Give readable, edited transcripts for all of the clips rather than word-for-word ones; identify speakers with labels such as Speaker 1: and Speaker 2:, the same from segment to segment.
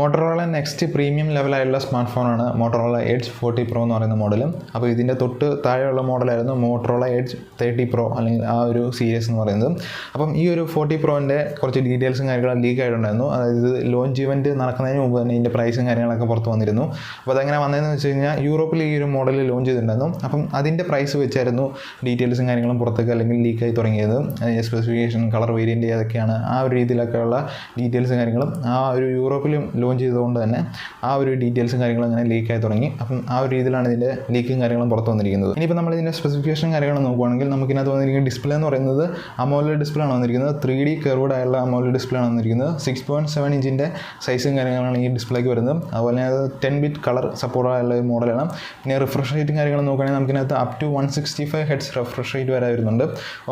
Speaker 1: Motorola next premium ലെവലായുള്ള smart ഫോണാണ് Motorola edge 40 pro എന്ന് പറയുന്ന മോഡലും. അപ്പോൾ ഇതിൻ്റെ തൊട്ട് താഴെയുള്ള മോഡലായിരുന്നു മോട്ടറോള എഡ്ജ് 30 പ്രോ അല്ലെങ്കിൽ ആ ഒരു സീരീസ് എന്ന് പറയുന്നത്. അപ്പം ഈ ഒരു 40 പ്രോൻ്റെ കുറച്ച് ഡീറ്റെയിൽസും കാര്യങ്ങളും ലീക്ക് ആയിട്ടുണ്ടായിരുന്നു. അതായത് ലോഞ്ച് ഇവൻറ്റ് നടക്കുന്നതിന് മുമ്പ് തന്നെ ഇതിൻ്റെ പ്രൈസും കാര്യങ്ങളൊക്കെ പുറത്ത് വന്നിരുന്നു. അപ്പോൾ അതെങ്ങനെ വന്നതെന്ന് വെച്ച് കഴിഞ്ഞാൽ യൂറോപ്പിൽ ഈ ഒരു മോഡൽ ലോഞ്ച് ചെയ്തിട്ടുണ്ടായിരുന്നു. അപ്പം അതിൻ്റെ പ്രൈസ് വെച്ചായിരുന്നു ഡീറ്റെയിൽസും കാര്യങ്ങളും പുറത്തേക്ക് അല്ലെങ്കിൽ ലീക്കായി തുടങ്ങിയത്. അതിൻ്റെ സ്പെസിഫിക്കേഷൻ, കളർ വേരിയൻ്റ് ഏതൊക്കെയാണ്, ആ ഒരു രീതിയിലൊക്കെയുള്ള ഡീറ്റെയിൽസും കാര്യങ്ങളും ആ ഒരു യൂറോപ്പിലും ലോഞ്ച് ചെയ്തുകൊണ്ട് തന്നെ ആ ഒരു ഡീറ്റെയിൽസും കാര്യങ്ങളും അങ്ങനെ ലീക്കായി തുടങ്ങി. അപ്പം ആ ഒരു രീതിയിലാണ് ഇതിൻ്റെ ലീക്കും കാര്യങ്ങളും പുറത്ത് വന്നിരിക്കുന്നത്. ഇനിയിപ്പോൾ നമ്മൾ ഇതിൻ്റെ സ്പെസിഫിക്കേഷൻ കാര്യങ്ങളും നോക്കുകയാണെങ്കിൽ നമുക്കിതിനകത്ത് വന്നിരിക്കുന്ന ഡിസ്പ്ലേ എന്ന് പറയുന്നത് അമോലെഡ് ഡിസ്പ്ലേ ആണ് വന്നിരിക്കുന്നത്. 3D കർവ്ഡ് ആയുള്ള അമോലെഡ് ഡിസ്പ്ലേ ആണ് വന്നിരിക്കുന്നത്. 6.7 ഇഞ്ചിൻ്റെ സൈസും കാര്യങ്ങളാണ് ഈ ഡിസ്പ്ലേക്ക് വരുന്നത്. അതുപോലെ തന്നെ അത് 10 ബിറ്റ് കളർ സപ്പോർട്ടായുള്ള ഒരു മോഡലാണ്. പിന്നെ റിഫ്രഷ് റേറ്റും കാര്യങ്ങളും നോക്കുകയാണെങ്കിൽ നമുക്കിനകത്ത് up to 165 hertz refresh rate വരെ വരുന്നുണ്ട്.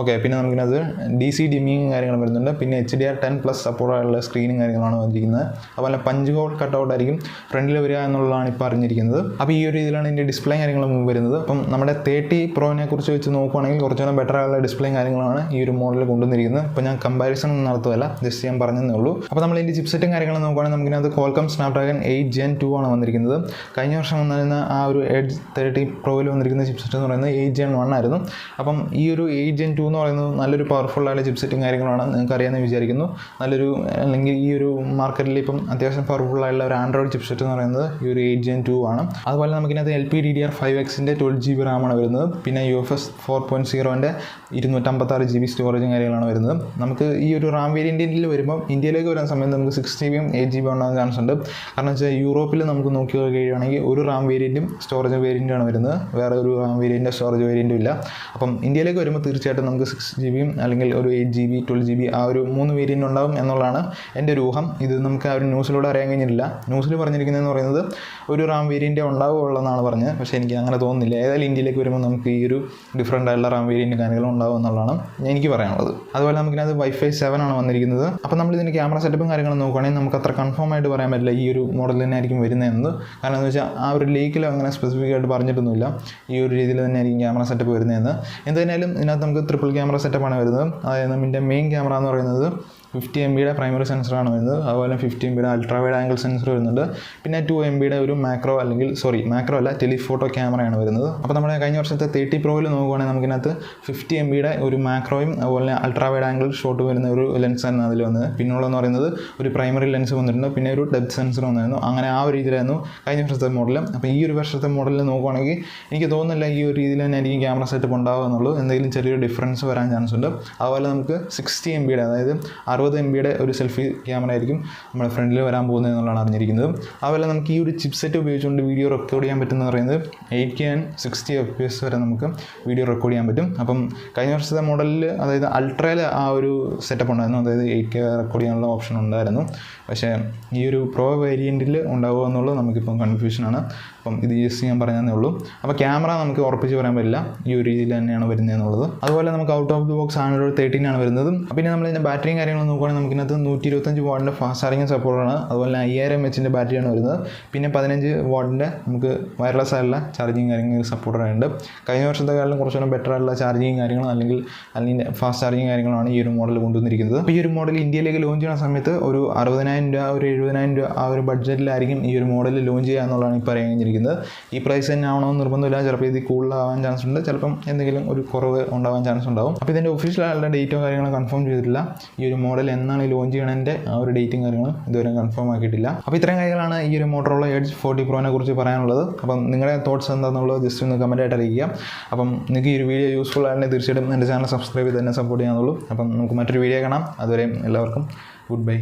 Speaker 1: ഓക്കെ, പിന്നെ നമുക്കിനകത്ത് DC ഡിമ്മിങ് കാര്യങ്ങളും വരുന്നുണ്ട്. പിന്നെ HDR10+ സപ്പോർട്ടായുള്ള സ്ക്രീനും കാര്യങ്ങളാണ് വന്നിരിക്കുന്നത്. അതുപോലെ പഞ്ച് ഹോൾ കട്ടൗട്ട് ആയിരിക്കും ഫ്രണ്ടിൽ വരിക എന്നുള്ളതാണ് ഇപ്പോൾ അറിഞ്ഞിരിക്കുന്നത്. അപ്പോൾ ഈ ഒരു രീതിയിലാണ് ഇതിൻ്റെ ഡിസ്പ്ലേ കാര്യങ്ങളും വരുന്നത്. അപ്പം നമ്മുടെ 30 പ്രോനെ കുറിച്ച് വെച്ച് നോക്കുകയാണെങ്കിൽ കുറച്ചുകൂടെ ബെറ്റർ ആയുള്ള ഡിസ്പ്ലേയും കാര്യങ്ങളാണ് ഈ ഒരു മോഡലിൽ കൊണ്ടുവന്നിരിക്കുന്നത്. അപ്പോൾ ഞാൻ കമ്പാരിസൺ നടത്തുകയല്ല, ജസ്റ്റ് ഞാൻ പറഞ്ഞതേ ഉള്ളൂ. അപ്പോൾ നമ്മൾ ഇതിൻ്റെ ചിപ്സെറ്റും കാര്യങ്ങളും നോക്കുകയാണെങ്കിൽ നമുക്കിനകത്ത് Qualcomm Snapdragon 8 Gen 2 ആണ് വന്നിരിക്കുന്നത്. കഴിഞ്ഞ വർഷം വന്നിരുന്ന ആ ഒരു എഡ്ജ് 30 പ്രോയിൽ വന്നിരിക്കുന്ന ചിപ്സെറ്റ് എന്ന് പറയുന്നത് 8 Gen 1 ആയിരുന്നു. അപ്പം ഈ ഒരു 8 Gen 2 എന്ന് പറയുന്നത് നല്ലൊരു പവർഫുള്ളായ ചിപ്സെറ്റും കാര്യങ്ങളാണ്. നിങ്ങൾക്ക് അറിയാമെന്ന് വിചാരിക്കുന്നു. നല്ലൊരു അല്ലെങ്കിൽ ഈ ഒരു മാർക്കറ്റിൽ ഇപ്പം അത്യാവശ്യം പവർഫുള്ളായുള്ള ഒരു ആൻഡ്രോയിഡ് ചിപ്സെറ്റ് എന്ന് പറയുന്നത് ഈ ഒരു 8 Gen 2 ആണ്. അതുപോലെ നമുക്കിനകത്ത് LPDDR5Xൻ്റെ 12GB റാമാണ് വരുന്നത്. പിന്നെ UFS 4.0ൻ്റെ 256 GB സ്റ്റോറേജും കാര്യങ്ങളാണ് വരുന്നത്. നമുക്ക് ഈ ഒരു റാം വേരിയൻറ്റിൽ വരുമ്പോൾ ഇന്ത്യയിലേക്ക് വരുന്ന സമയത്ത് നമുക്ക് 6GB 8GB ഉണ്ടാകാൻ ചാൻസ് ഉണ്ട്. കാരണം വെച്ചാൽ യൂറോപ്പിൽ നമുക്ക് നോക്കി കഴിയുകയാണെങ്കിൽ ഒരു റാം വേരിയൻറ്റും സ്റ്റോറേജ് വേരിയൻറ്റാണ് വരുന്നത്. വേറെ ഒരു റാം വേരിയൻറ്റോ സ്റ്റോറേജ് വേരിയൻറ്റും ഇല്ല. അപ്പം ഇന്ത്യയിലേക്ക് വരുമ്പോൾ തീർച്ചയായിട്ടും നമുക്ക് 6GB അല്ലെങ്കിൽ ഒരു 8GB 12GB ആ ഒരു 3 വേരിയൻ്റ് ഉണ്ടാകും എന്നുള്ളതാണ് എൻ്റെ ഒരു ഊഹം. ഇത് നമുക്ക് ആ ഒരു ന്യൂസിലൂടെ അറിയാൻ കഴിഞ്ഞിട്ടില്ല. ന്യൂസിൽ പറഞ്ഞിരിക്കുന്നതെന്ന് പറയുന്നത് ഒരു റാം വേരിയൻറ്റേ ഉണ്ടാവുകയുള്ളതെന്നാണ് പറഞ്ഞത്. പക്ഷേ എനിക്ക് അങ്ങനെ തോന്നുന്നില്ല. ഏതായാലും ഇന്ത്യയിലേക്ക് വരുമ്പോൾ നമുക്ക് ഈ ഒരു ഡിഫറൻ്റ് ആയിട്ടുള്ള റാം വേരിയൻറ്റ് കാര്യങ്ങളും ഉണ്ടാവും എന്നുള്ളതാണ് എനിക്ക് പറയാനുള്ളത്. അതുപോലെ നമുക്കിനകത്ത് Wi-Fi 7 ആണ് വന്നിരിക്കുന്നത്. അപ്പോൾ നമ്മൾ ഇതിൻ്റെ ക്യാമറ സെറ്റപ്പും കാര്യങ്ങളും നോക്കുകയാണെങ്കിൽ നമുക്ക് അത്ര കൺഫേം ആയിട്ട് പറയാൻ പറ്റില്ല ഈ ഒരു മോഡൽ തന്നെ ആയിരിക്കും വരുന്നതെന്ന്. കാരണം എന്ന് വെച്ചാൽ ആ ഒരു ലീക്കിൽ അങ്ങനെ സ്പെസിഫിക് ആയിട്ട് പറഞ്ഞിട്ടൊന്നുമില്ല ഈ ഒരു രീതിയിൽ തന്നെ ആയിരിക്കും ക്യാമറ സെറ്റപ്പ് വരുന്നതെന്ന്. എന്തായാലും ഇതിനകത്ത് നമുക്ക് ട്രിപ്പിൾ ക്യാമറ സെറ്റപ്പാണ് വരുന്നത്. അതായത് നമ്മുടെ മെയിൻ ക്യാമറ എന്ന് പറയുന്നത് 50 MBയുടെ പ്രൈമറി സെൻസറാണ് വരുന്നത്. അതുപോലെ 50 MBയുടെ അൾട്രാ വൈഡ് ആംഗിൾ സെൻസർ വരുന്നുണ്ട്. പിന്നെ 2 MBയുടെ ഒരു മാക്രോ അല്ല ടെലിഫോട്ടോ ക്യാമറയാണ് വരുന്നത്. അപ്പോൾ നമ്മുടെ കഴിഞ്ഞ വർഷത്തെ 30 പ്രോയിൽ നോക്കുകയാണെങ്കിൽ നമുക്കിനകത്ത് 50 MBയുടെ ഒരു മാക്രോയും അതുപോലെ അൾട്രാ വൈഡ് ആംഗിൾ ഷോട്ട് വരുന്ന ഒരു ലെൻസാണ് അതിൽ വന്നത്. പിന്നുള്ളതെന്ന് പറയുന്നത് ഒരു പ്രൈമറി ലെൻസ് വന്നിട്ടുണ്ട്. പിന്നെ ഒരു ഡെപ്ത് സെൻസർ വന്നിരുന്നു. അങ്ങനെ ആ ഒരു രീതിയിലായിരുന്നു കഴിഞ്ഞ വർഷത്തെ മോഡൽ. അപ്പോൾ ഈ ഒരു വർഷത്തെ മോഡലിൽ നോക്കുകയാണെങ്കിൽ എനിക്ക് തോന്നുന്നില്ല ഈ ഒരു രീതിയിൽ തന്നെ എനിക്ക് ക്യാമറ സെറ്റപ്പ് ഉണ്ടാവുക എന്നുള്ളൂ. എന്തെങ്കിലും ചെറിയൊരു ഡിഫറൻസ് വരാൻ ചാൻസ് ഉണ്ട്. അതുപോലെ നമുക്ക് 60 MBയുടെ അതായത് 60 MBയുടെ ഒരു സെൽഫി ക്യാമറ ആയിരിക്കും നമ്മുടെ ഫ്രണ്ടിൽ വരാൻ പോകുന്നത് എന്നുള്ളതാണ് അറിഞ്ഞിരിക്കുന്നത്. അതുപോലെ നമുക്ക് ഈ ഒരു ചിപ്സെറ്റ് ഉപയോഗിച്ചുകൊണ്ട് വീഡിയോ റെക്കോർഡ് ചെയ്യാൻ പറ്റുമെന്ന് പറയുന്നത് 8K and 60 FPS വരെ നമുക്ക് വീഡിയോ റെക്കോർഡ് ചെയ്യാൻ പറ്റും. അപ്പം കഴിഞ്ഞ വർഷത്തെ മോഡലിൽ അതായത് അൾട്രയിൽ ആ ഒരു സെറ്റപ്പ് ഉണ്ടായിരുന്നു. അതായത് 8K റെക്കോർഡ് ചെയ്യാനുള്ള ഓപ്ഷൻ ഉണ്ടായിരുന്നു. പക്ഷേ ഈ ഒരു പ്രോ വേരിയൻറ്റിൽ ഉണ്ടാവുക എന്നുള്ളത് നമുക്കിപ്പം കൺഫ്യൂഷനാണ്. അപ്പം ഇത് ജസ്റ്റ് ഞാൻ പറഞ്ഞതേ ഉള്ളൂ. അപ്പോൾ ക്യാമറ നമുക്ക് ഉറപ്പിച്ച് പറയാൻ പറ്റില്ല ഈ ഒരു രീതിയിൽ തന്നെയാണ് വരുന്നത് എന്നുള്ളത്. അതുപോലെ നമുക്ക് out of the box Android 13 ആണ് വരുന്നത്. പിന്നെ നമ്മൾ ഇതിൻ്റെ ബാറ്ററിയും കാര്യങ്ങളും നോക്കുകയാണെങ്കിൽ നമുക്കിനകത്ത് 125 വാട്ടിൻ്റെ ഫാസ്റ്റ് ചാർജിങ് സപ്പോർട്ടാണ്. അതുപോലെ 5000 mAhൻ്റെ ബാറ്ററിയാണ് വരുന്നത്. പിന്നെ 15 വാട്ടിൻ്റെ നമുക്ക് വയർലെസ് ആയിട്ടുള്ള ചാർജിങ് കാര്യങ്ങൾ സപ്പോർട്ടായിട്ടുണ്ട്. കഴിഞ്ഞ വർഷത്തെ കാലം കുറച്ചുകൂടെ ബെറ്റർ ആയിട്ടുള്ള ചാർജിങ് കാര്യങ്ങളും അല്ലെങ്കിൽ ഫാസ്റ്റ് ചാർജിങ് കാര്യങ്ങളാണ് ഈ ഒരു മോഡൽ കൊണ്ടുവന്നിരിക്കുന്നത്. അപ്പോൾ ഈ ഒരു മോഡൽ ഇന്ത്യയിലേക്ക് ലോഞ്ച് ചെയ്യുന്ന സമയത്ത് ഒരു 60,000 രൂപ ഒരു 70,000 രൂപ ആ ഒരു ബഡ്ജറ്റിലായിരിക്കും ഈ ഒരു മോഡൽ ലോഞ്ച് ചെയ്യുക എന്നുള്ളതാണ് ഇപ്പോൾ പറയാൻ കഴിഞ്ഞിരിക്കുന്നത്. ഈ പ്രൈസ് തന്നെ ആവണമെന്ന് നിർബന്ധമില്ല. ചിലപ്പോൾ ഇത് കൂടുതലാവാൻ ചാൻസ് ഉണ്ട്. ചിലപ്പം എന്തെങ്കിലും ഒരു കുറവ് ഉണ്ടാവാൻ ചാൻസ് ഉണ്ടാവും. അപ്പോൾ ഇതിൻ്റെ ഒഫീഷ്യലായിട്ടുള്ള ഡേറ്റോ കാര്യങ്ങളും കൺഫേം ചെയ്തിട്ടില്ല. ഈ ഒരു മോഡൽ എന്നാണ് ലോഞ്ച് ചെയ്യണതിൻ്റെ ആ ഒരു ഡേറ്റും കാര്യങ്ങളും ഇതുവരെ കൺഫേം ആക്കിയിട്ടില്ല. അപ്പോൾ ഇത്രയും കാര്യങ്ങളാണ് ഈ ഒരു മോട്ടറോള എഡ്ജ് 40 പ്രോനെ കുറിച്ച് പറയാനുള്ളത്. അപ്പം നിങ്ങളുടെ തോട്ട്സ് എന്താണെന്നുള്ളത് ജസ്റ്റ് ഒന്ന് കമൻറ്റായിട്ട് അറിയിക്കുക. അപ്പം നിങ്ങൾക്ക് ഈ ഒരു വീഡിയോ യൂസ്ഫുൾ ആണെങ്കിൽ തീർച്ചയായിട്ടും എൻ്റെ ചാനൽ സബ്സ്ക്രൈബ് ചെയ്ത് തന്നെ സപ്പോർട്ട് ചെയ്യാനുള്ളൂ. അപ്പം നമുക്ക് മറ്റൊരു വീഡിയോ കാണാം. അതുവരെയും എല്ലാവർക്കും ഗുഡ് ബൈ.